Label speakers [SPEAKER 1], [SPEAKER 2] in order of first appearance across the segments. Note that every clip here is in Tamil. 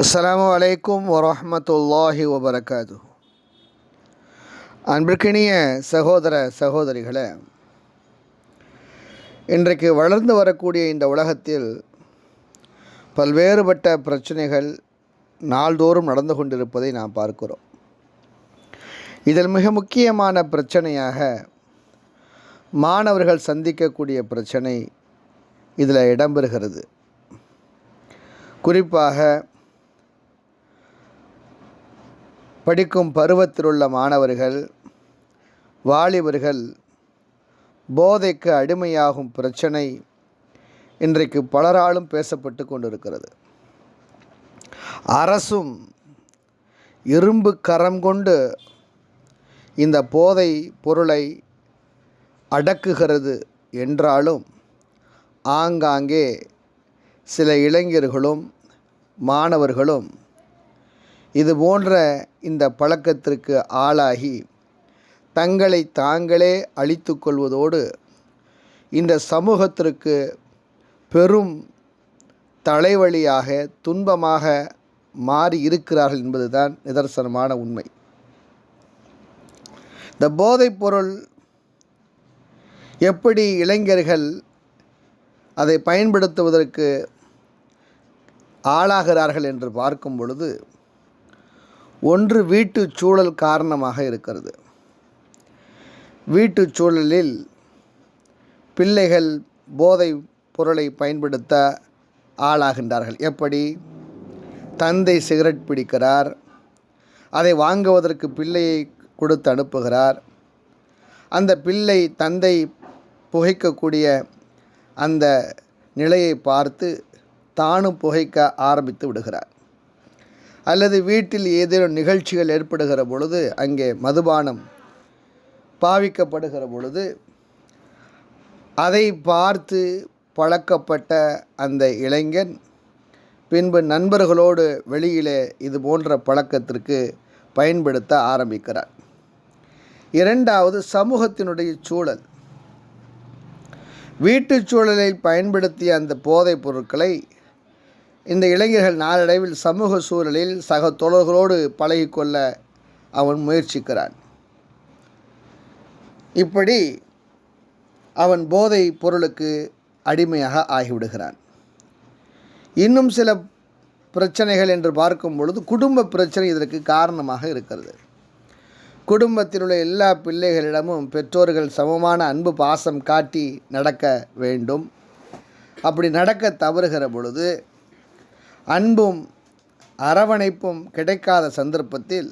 [SPEAKER 1] அஸ்ஸலாமு அலைக்கும் வரஹ்மத்துல்லாஹி வபரகாத்து. அன்பிற்கினிய சகோதர சகோதரிகளே, இன்றைக்கு வளர்ந்து வரக்கூடிய இந்த உலகத்தில் பல்வேறுபட்ட பிரச்சனைகள் நாள்தோறும் நடந்து கொண்டிருப்பதை நாம் பார்க்கிறோம். இதில் மிக முக்கியமான பிரச்சனையாக மாணவர்கள் சந்திக்கக்கூடிய பிரச்சனை இதில் இடம்பெறுகிறது. குறிப்பாக படிக்கும் பருவத்தில் உள்ள மாணவர்கள், வாலிபர்கள் போதைக்கு அடிமையாகும் பிரச்சனை இன்றைக்கு பலராலும் பேசப்பட்டு கொண்டிருக்கிறது. அரசும் இரும்பு கரம் கொண்டு இந்த போதை பொருளை அடக்குகிறது என்றாலும் ஆங்காங்கே சில இளைஞர்களும் மாணவர்களும் இது போன்ற இந்த பழக்கத்திற்கு ஆளாகி தங்களை தாங்களே அழித்து கொள்வதோடு இந்த சமூகத்திற்கு பெரும் தலைவலியாக துன்பமாக மாறி இருக்கிறார்கள் என்பதுதான் நிதர்சனமான உண்மை. இந்த போதைப் பொருள் எப்படி இளைஞர்கள் அதை பயன்படுத்துவதற்கு ஆளாகிறார்கள் என்று பார்க்கும் பொழுது, ஒன்று வீட்டு சூழல் காரணமாக இருக்கிறது. வீட்டு சூழலில் பிள்ளைகள் போதை பொருளை பயன்படுத்த ஆளாகின்றார்கள். எப்படி? தந்தை சிகரெட் பிடிக்கிறார், அதை வாங்குவதற்கு பிள்ளையை கொடுத்து அனுப்புகிறார். அந்த பிள்ளை தந்தை புகைக்கக்கூடிய அந்த நிலையை பார்த்து தானும் புகைக்க ஆரம்பித்து விடுகிறார். அல்லது வீட்டில் ஏதேனும் நிகழ்ச்சிகள் ஏற்படுகிற பொழுது, அங்கே மதுபானம் பாவிக்கப்படுகிற பொழுது அதை பார்த்து பழக்கப்பட்ட அந்த இளைஞன் பின்பு நண்பர்களோடு வெளியிலே இது போன்ற பழக்கத்திற்கு பயன்படுத்த ஆரம்பிக்கிறார். இரண்டாவது, சமூகத்தினுடைய சூழல். வீட்டு சூழலில் பயன்படுத்திய அந்த போதைப் பொருட்களை இந்த இளைஞர்கள் நாளடைவில் சமூக சூழலில் சக தோழர்களோடு பழகிக்கொள்ள அவன் முயற்சிக்கிறான். இப்படி அவன் போதை பொருளுக்கு அடிமையாக ஆகிவிடுகிறான். இன்னும் சில பிரச்சனைகள் என்று பார்க்கும் பொழுது குடும்ப பிரச்சனை இதற்கு காரணமாக இருக்கிறது. குடும்பத்தில் உள்ள எல்லா பிள்ளைகளிடமும் பெற்றோர்கள் சமமான அன்பு பாசம் காட்டி நடக்க வேண்டும். அப்படி நடக்க தவறுகிற பொழுது அன்பும் அரவணைப்பும் கிடைக்காத சந்தர்ப்பத்தில்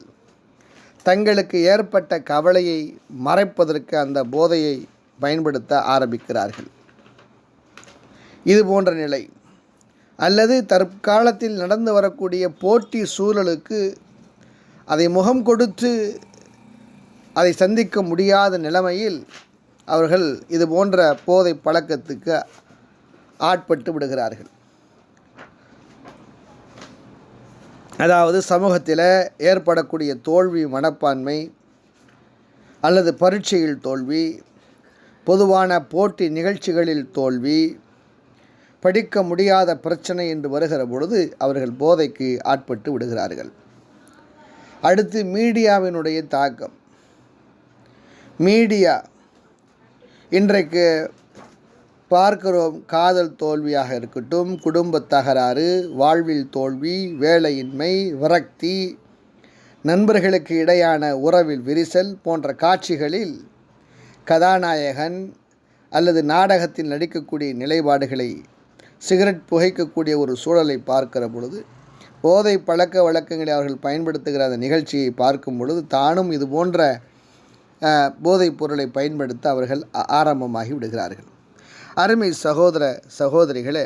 [SPEAKER 1] தங்களுக்கு ஏற்பட்ட கவலையை மறைப்பதற்கு அந்த போதையை பயன்படுத்த ஆரம்பிக்கிறார்கள். இது போன்ற நிலை. அல்லது தற்காலத்தில் நடந்து வரக்கூடிய போட்டி சூழலுக்கு அதை முகம் கொடுத்து அதை சந்திக்க முடியாத நிலைமையில் அவர்கள் இது போன்ற போதை பழக்கத்துக்கு ஆட்பட்டு விடுகிறார்கள். அதாவது சமூகத்தில் ஏற்படக்கூடிய தோல்வி மனப்பான்மை, அல்லது பரீட்சையில் தோல்வி, பொதுவான போட்டி நிகழ்ச்சிகளில் தோல்வி, படிக்க முடியாத பிரச்சனை என்று வருகிற பொழுது அவர்கள் போதைக்கு ஆட்பட்டு விடுகிறார்கள். அடுத்து மீடியாவினுடைய தாக்கம். மீடியா இன்றைக்கு பார்க்கிறோம். காதல் தோல்வியாக இருக்கட்டும், குடும்ப தகராறு, வாழ்வில் தோல்வி, வேலையின்மை, விரக்தி, நண்பர்களுக்கு இடையான உறவில் விரிசல் போன்ற காட்சிகளில் கதாநாயகன் அல்லது நாடகத்தில் நடிக்கக்கூடிய நிலைப்பாடுகளை சிகரெட் புகைக்கக்கூடிய ஒரு சூழலை பார்க்கிற பொழுது, போதை பழக்க வழக்கங்களை அவர்கள் பயன்படுத்துகிற அந்த நிகழ்ச்சியை பார்க்கும் பொழுது தானும் இது போன்ற போதைப் பொருளை பயன்படுத்த அவர்கள் ஆரம்பமாகி விடுகிறார்கள். அருமை சகோதர சகோதரிகளே,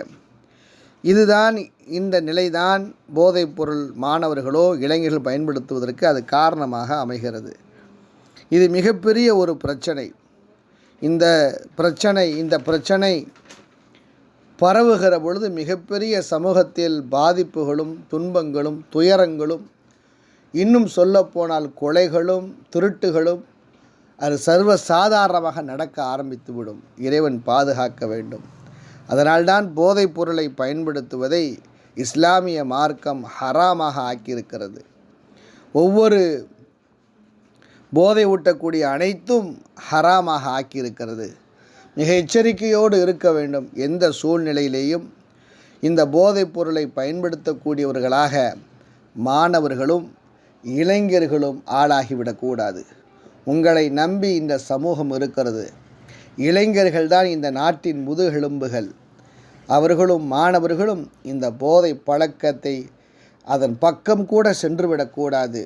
[SPEAKER 1] இதுதான் இந்த நிலைதான் போதைப் பொருள் மாணவர்களோ இளைஞர்கள் பயன்படுத்துவதற்கு அது காரணமாக அமைகிறது. இது மிகப்பெரிய ஒரு பிரச்சனை. இந்த பிரச்சனை பரவுகிற பொழுது மிகப்பெரிய சமூகத்தில் பாதிப்புகளும் துன்பங்களும் துயரங்களும், இன்னும் சொல்லப்போனால் கொலைகளும் திருட்டுகளும் அது சர்வசாதாரணமாக நடக்க ஆரம்பித்துவிடும். இறைவன் பாதுகாக்க வேண்டும். அதனால்தான் போதைப் பொருளை பயன்படுத்துவதை இஸ்லாமிய மார்க்கம் ஹராமாக ஆக்கியிருக்கிறது. ஒவ்வொரு போதை ஊட்டக்கூடிய அனைத்தும் ஹராமாக ஆக்கியிருக்கிறது. மிக எச்சரிக்கையோடு இருக்க வேண்டும். எந்த சூழ்நிலையிலேயும் இந்த போதைப் பொருளை பயன்படுத்தக்கூடியவர்களாக மாணவர்களும் இளைஞர்களும் ஆளாகிவிடக்கூடாது. உங்களை நம்பி இந்த சமூகம் இருக்கிறது. இளைஞர்கள்தான் இந்த நாட்டின் முதுகெலும்புகள். அவர்களும் மாணவர்களும் இந்த போதை பழக்கத்தை அதன் பக்கம் கூட சென்றுவிடக்கூடாது.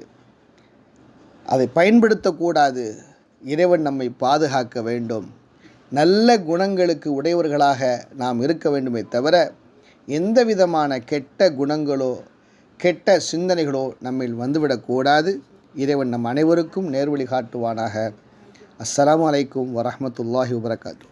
[SPEAKER 1] அதை பயன்படுத்தக்கூடாது. இறைவன் நம்மை பாதுகாக்க வேண்டும். நல்ல குணங்களுக்கு உடையவர்களாக நாம் இருக்க வேண்டுமே தவிர எந்த விதமான கெட்ட குணங்களோ கெட்ட சிந்தனைகளோ நம்மில் வந்துவிடக்கூடாது. இறைவன் நம் அனைவருக்கும் நேர்வழி காட்டுவானாக. அஸ்ஸலாமு அலைக்கும் வரஹ்மத்துல்லாஹி வபரகாத்துஹு.